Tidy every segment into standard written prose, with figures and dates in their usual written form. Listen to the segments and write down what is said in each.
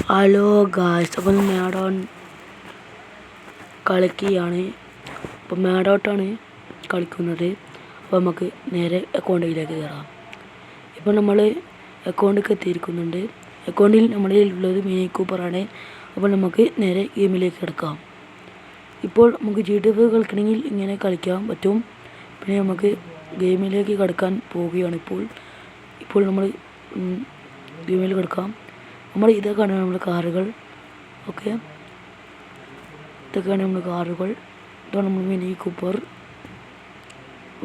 Hello guys, അപ്പോൾ മാഡോൺ കളിക്കുകയാണ്. അപ്പോൾ മാഡോട്ടാണ് കളിക്കുന്നത്. അപ്പോൾ നമുക്ക് നേരെ അക്കൗണ്ടിലേക്ക് കയറാം. ഇപ്പോൾ നമ്മൾ അക്കൗണ്ടിലേക്ക് എത്തിയിരിക്കുന്നുണ്ട്. അക്കൗണ്ടിൽ നമ്മളിൽ ഉള്ളത് മിനി കൂപ്പറാണ്. അപ്പോൾ നമുക്ക് നേരെ ഗെയിമിലേക്ക് കിടക്കാം. ഇപ്പോൾ നമുക്ക് GTA കളിക്കണമെങ്കിൽ ഇങ്ങനെ കളിക്കാൻ പറ്റും. പിന്നെ നമുക്ക് ഗെയിമിലേക്ക് കിടക്കാൻ പോവുകയാണ്. ഇപ്പോൾ നമ്മൾ ഗെയിമിൽ കിടക്കാം. ഇതൊക്കെയാണ് നമ്മുടെ കാറുകൾ. ഓക്കെ, ഇതൊക്കെയാണ് നമ്മുടെ കാറുകൾ. ഇതാണ് നമ്മൾ മിനി കൂപ്പർ.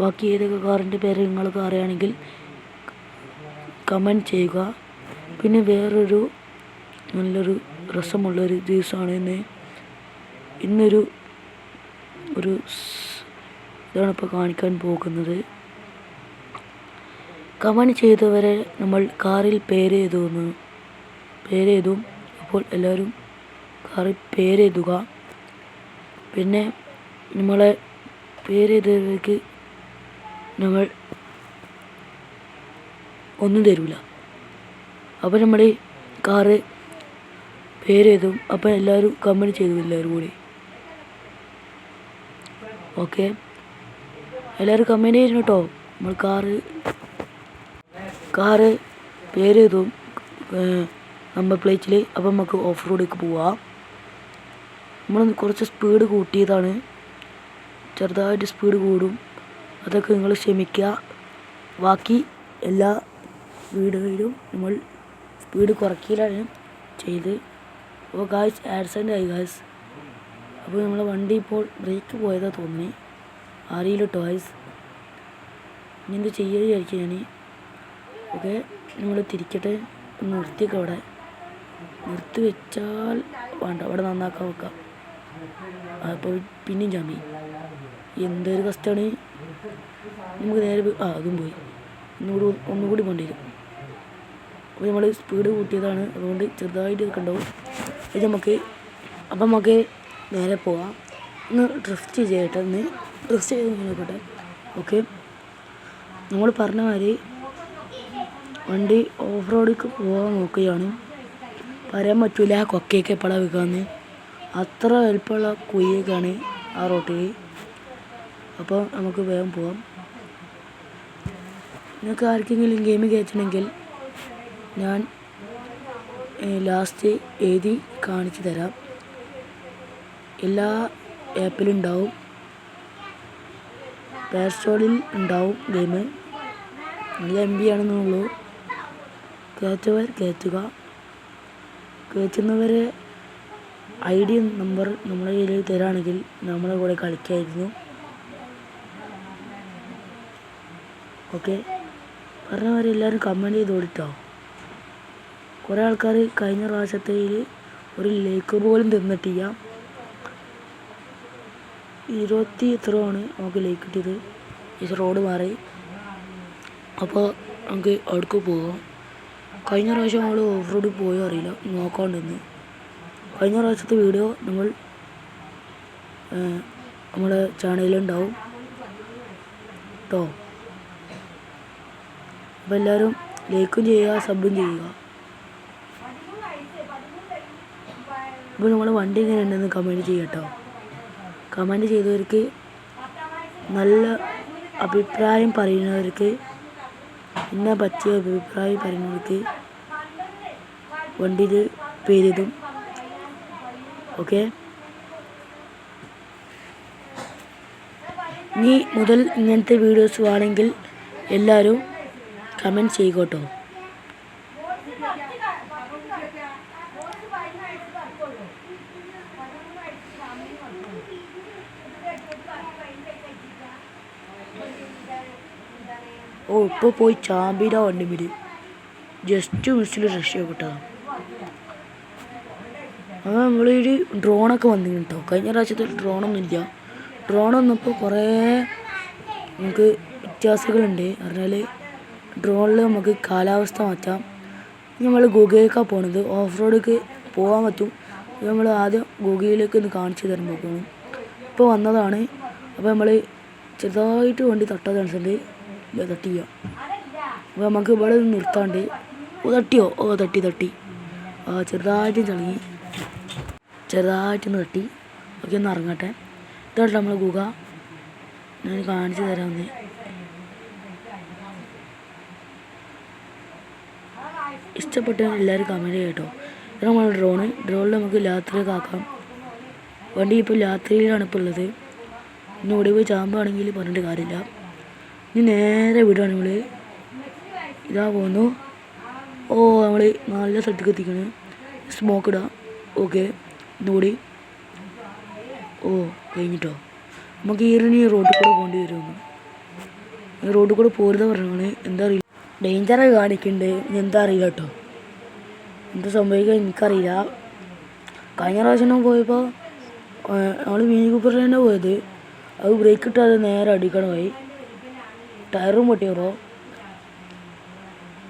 ബാക്കി ഏതൊക്കെ കാറിൻ്റെ പേര് നിങ്ങൾക്ക് അറിയുകയാണെങ്കിൽ കമൻറ്റ് ചെയ്യുക. പിന്നെ വേറൊരു നല്ലൊരു രസമുള്ളൊരു ദിവസമാണ് ഇന്നൊരു ഇതാണ് ഇപ്പോൾ കാണിക്കാൻ പോകുന്നത്. കമൻറ്റ് ചെയ്തവരെ നമ്മൾ കാറിൽ പേരെഴുതും. അപ്പോൾ എല്ലാവരും കാറിൽ പേരെഴുതുക. പിന്നെ നമ്മളെ പേരെഴുതിയവർക്ക് നമ്മൾ ഒന്നും തരില്ല. അപ്പോൾ നമ്മൾ കാറ് പേരെഴുതും. അപ്പോൾ എല്ലാവരും കമൻറ്റ് ചെയ്തു, എല്ലാവരും കൂടി. ഓക്കെ, എല്ലാവരും കമൻറ്റ് ചെയ്യുന്നു കേട്ടോ. നമ്മൾ കാറ് പേരെഴുതും നമ്പർ പ്ലേറ്റിൽ. അപ്പോൾ നമുക്ക് ഓഫ് റോഡിലേക്ക് പോവാം. നമ്മൾ കുറച്ച് സ്പീഡ് കൂട്ടിയതാണ്, ചെറുതായിട്ട് സ്പീഡ് കൂടും. അതൊക്കെ നിങ്ങൾ ക്ഷമിക്കുക. ബാക്കി എല്ലാ വീഡിയോയിലും നമ്മൾ സ്പീഡ് കുറയ്ക്കലാണ് ചെയ്ത്. അപ്പോൾ ഗായ്സ് ആക്സിഡൻ്റ് ആയി ഗായ്സ്. അപ്പോൾ നമ്മളെ വണ്ടി ഇപ്പോൾ ബ്രേക്ക് പോയതാണ് തോന്നി, അറിയില്ല കേട്ടോ ഗായ്സ്. ഇനി എന്ത് ചെയ്യുക വിചാരിക്കും ഞാൻ. ഓക്കെ, നമ്മൾ തിരിക്കട്ടെ. നിർത്തിയൊക്കെ അവിടെ നിർത്തി വെച്ചാൽ വേണ്ട, അവിടെ നന്നാക്കാൻ വെക്കാം. അപ്പോൾ പിന്നെയും ജാമി എന്തൊരു കഷ്ടമാണ്. നമുക്ക് നേരെ അതും പോയി. ഒന്നുകൂടി പോകേണ്ടി വരും. അപ്പോൾ നമ്മൾ സ്പീഡ് കൂട്ടിയതാണ്, അതുകൊണ്ട് ചെറുതായിട്ട് ഒക്കെ ഉണ്ടാവും. അത് നമുക്ക് നേരെ പോവാം. ഒന്ന് ഡ്രിഫ്റ്റ് ചെയ്യട്ടെ, ഡ്രിഫ്റ്റ് ചെയ്ത് നോക്കട്ടെ. ഓക്കെ, നമ്മൾ പറഞ്ഞ മാതിരി വണ്ടി ഓഫ് റോഡിലേക്ക് പോകാൻ നോക്കുകയാണ്. പറയാൻ പറ്റില്ല കൊക്കയൊക്കെ എപ്പോഴാണ് വെക്കാമെന്ന്. അത്ര എളുപ്പമുള്ള കുയ്യൊക്കെയാണ് ആ റോട്ടിൽ. അപ്പോൾ നമുക്ക് വേഗം പോവാം. നിങ്ങൾക്ക് ആർക്കെങ്കിലും ഗെയിം കയറ്റണമെങ്കിൽ ഞാൻ ലാസ്റ്റ് എഴുതി കാണിച്ചു തരാം. എല്ലാ ആപ്പിലും ഉണ്ടാവും, പ്ലേ സ്റ്റോറിൽ ഉണ്ടാവും ഗെയിം. നല്ല MB ആണെന്നുള്ളൂ. കയറ്റുന്നവർ കയറ്റുക. കയറ്റുന്നവരെ ID നമ്പർ നമ്മളെ കയ്യിൽ തരാണെങ്കിൽ നമ്മളെ കൂടെ കളിക്കായിരുന്നു. ഓക്കെ, പറഞ്ഞവരെല്ലാവരും കമൻറ്റ് ചെയ്ത് ഓടിട്ടോ. കുറേ ആൾക്കാർ കഴിഞ്ഞ പ്രാവശ്യത്തിൽ ഒരു ലൈക്ക് പോലും തന്നിട്ടില്ല. 20 എത്രയാണ് നമുക്ക് ലൈക്ക് കിട്ടിയത്. ഈ റോഡ് മാറി. അപ്പോൾ നമുക്ക് അവിടേക്ക് പോകാം. കഴിഞ്ഞ പ്രാവശ്യം നമ്മൾ ഓഫ് റോഡിൽ പോയോ അറിയില്ല, നോക്കാണ്ടെന്ന്. കഴിഞ്ഞ പ്രാവശ്യത്തെ വീഡിയോ നമ്മുടെ ചാനലിലുണ്ടാവും കേട്ടോ. അപ്പോൾ എല്ലാവരും ലൈക്കും ചെയ്യുക, സബും ചെയ്യുക. അപ്പോൾ നമ്മളെ വണ്ടി എങ്ങനെ ഉണ്ടെന്ന് കമൻറ്റ് ചെയ്യട്ടോ. കമൻറ്റ് ചെയ്തവർക്ക്, നല്ല അഭിപ്രായം പറയുന്നവർക്ക്, പിന്നെ പറ്റിയ അഭിപ്രായം പറയുന്നവർക്ക് വണ്ടിയിൽ പേരിടും. ഓക്കെ, ഇനി മുതൽ ഇങ്ങനത്തെ വീഡിയോസ് വേണമെങ്കിൽ എല്ലാവരും കമൻറ്റ് ചെയ്യുക കേട്ടോ. ഇപ്പോൾ പോയി ചാമ്പിയുടെ വണ്ടി മിടി ജസ്റ്റ് മിസ്സിൽ രക്ഷപ്പെട്ടതാണ്. അത് നമ്മളൊരു ഡ്രോണൊക്കെ വന്നിരുന്നു കേട്ടോ. കഴിഞ്ഞ പ്രാവശ്യത്തിൽ ഡ്രോണൊന്നും ഇല്ല. ഡ്രോൺ വന്നപ്പോൾ കുറേ നമുക്ക് വ്യത്യാസങ്ങളുണ്ട്. പറഞ്ഞാൽ ഡ്രോണിൽ നമുക്ക് കാലാവസ്ഥ മാറ്റാം. നമ്മൾ ഗൂഗിളിലേക്കാണ് പോണത്. ഓഫ് റോഡിലേക്ക് പോകാൻ പറ്റും. നമ്മൾ ആദ്യം ഗൂഗിളിലേക്ക് ഒന്ന് കാണിച്ചു തരാൻ നോക്കണം. ഇപ്പോൾ വന്നതാണ്. അപ്പോൾ നമ്മൾ ചെറുതായിട്ട് വണ്ടി തട്ടാതെ തട്ടിയോ. അപ്പോൾ നമുക്ക് ഇവിടെ നിർത്താണ്ട് തട്ടിയോ. തട്ടി ചെറുതായിട്ട് ചളങ്ങി, ചെറുതായിട്ടൊന്ന് തട്ടി. ഓക്കെ, ഒന്ന് ഇറങ്ങട്ടെ. ഇതാണ് നമ്മൾ ഗുഹ. ഞാൻ കാണിച്ചു തരാമെന്ന്. ഇഷ്ടപ്പെട്ട എല്ലാവരും കമൻറ്റ് ചെയ്യട്ടോ. ഇത് നമ്മൾ ഡ്രോണിൽ നമുക്ക് രാത്രിയൊക്കെ ആക്കാം. വണ്ടി ഇപ്പോൾ രാത്രിയിലാണ് ഇപ്പോൾ ഉള്ളത്. ഇനി ഇവിടെ പോയി ചാമ്പാണെങ്കിൽ പറഞ്ഞിട്ട് കാര്യമില്ല. ഇനി നേരെ വിടുകയാണ് നമ്മൾ. ഇതാ പോകുന്നു. ഓ, നമ്മൾ നല്ല സ്ഥലത്തേക്ക് എത്തിക്കണ്. സ്മോക്ക് ഇടാം. ഓക്കെ, ഇന്നുകൂടി. ഓ, കഴിഞ്ഞിട്ടോ. നമുക്ക് ഈ റോഡിൽ കൂടെ പോകേണ്ടി വരുമെന്ന്. ഈ റോഡിൽ കൂടെ പോരുന്ന പറഞ്ഞാണ്. എന്താ അറിയില്ല, ഡേഞ്ചറായി കാണിക്കുന്നുണ്ട്. എന്താ അറിയില്ല കേട്ടോ, എന്ത് സംഭവിക്കുക എനിക്കറിയില്ല. കഴിഞ്ഞ പ്രാവശ്യം പോയപ്പോൾ നമ്മൾ മിനി കൂപ്പറിൽ തന്നെ പോയത്. അത് ബ്രേക്ക് ഇട്ടാൽ നേരെ അടിക്കണമായി. ടയറും പൊട്ടിയറോ.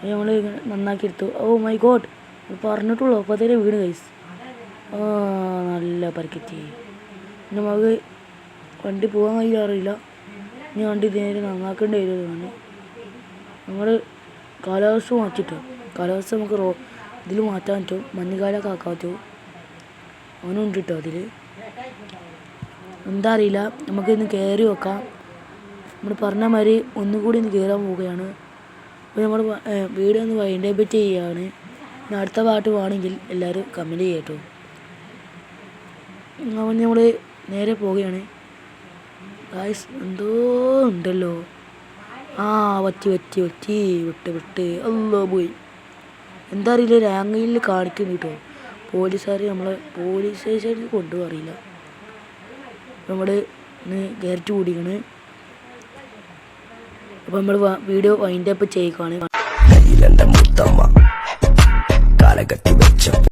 നമ്മൾ നന്നാക്കി എടുത്തു. ഓ മൈ ഗോഡ്, പറഞ്ഞിട്ടുള്ളൂ അപ്പോഴത്തേരെ വീണ് കൈസ്. നല്ല പരിക്കെത്തി. പിന്നെ നമുക്ക് വണ്ടി പോകാൻ കഴിയാറില്ല. ഇനി വണ്ടി നേരെ നന്നാക്കേണ്ടി വരുന്നതാണ്. നമ്മൾ കാലാവസ്ഥ മാറ്റിട്ടോ. കാലാവസ്ഥ നമുക്ക് ഇതിൽ മാറ്റാൻ പറ്റും. മഞ്ഞുകാലമൊക്കെ ആക്കാൻ പറ്റും. അവനുണ്ട് കേട്ടോ അതിൽ. എന്താ അറിയില്ല, നമുക്ക് ഇന്ന് കയറി വെക്കാം. നമ്മൾ പറഞ്ഞ മാതിരി ഒന്നുകൂടി ഇന്ന് കയറാൻ പോവുകയാണ്. അപ്പോൾ നമ്മൾ വീഡിയോ ഒന്ന് വൈൻഡപ്പ് ചെയ്യുകയാണ്. ഇനി അടുത്ത പാട്ട് വേണമെങ്കിൽ എല്ലാവരും കമൻറ്റ് ചെയ്യട്ടോ. അവൻ നമ്മൾ നേരെ പോവുകയാണ്. ഗായ്സ്, എന്തോ ഉണ്ടല്ലോ. വിട്ട് അല്ലോ പോയി. എന്താ അറിയില്ല, രാങ്ങയിൽ കാണിക്കുന്നു കേട്ടോ. പോലീസുകാർ നമ്മളെ പോലീസ് സ്റ്റേഷനിൽ കൊണ്ടുപോകാൻ അറിയില്ല. നമ്മൾ ഇന്ന് കയറ്റി കൂടിയാണ്. അപ്പോൾ നമ്മൾ വീഡിയോ വൈൻഡപ്പ് ചെയ്യുകയാണ്.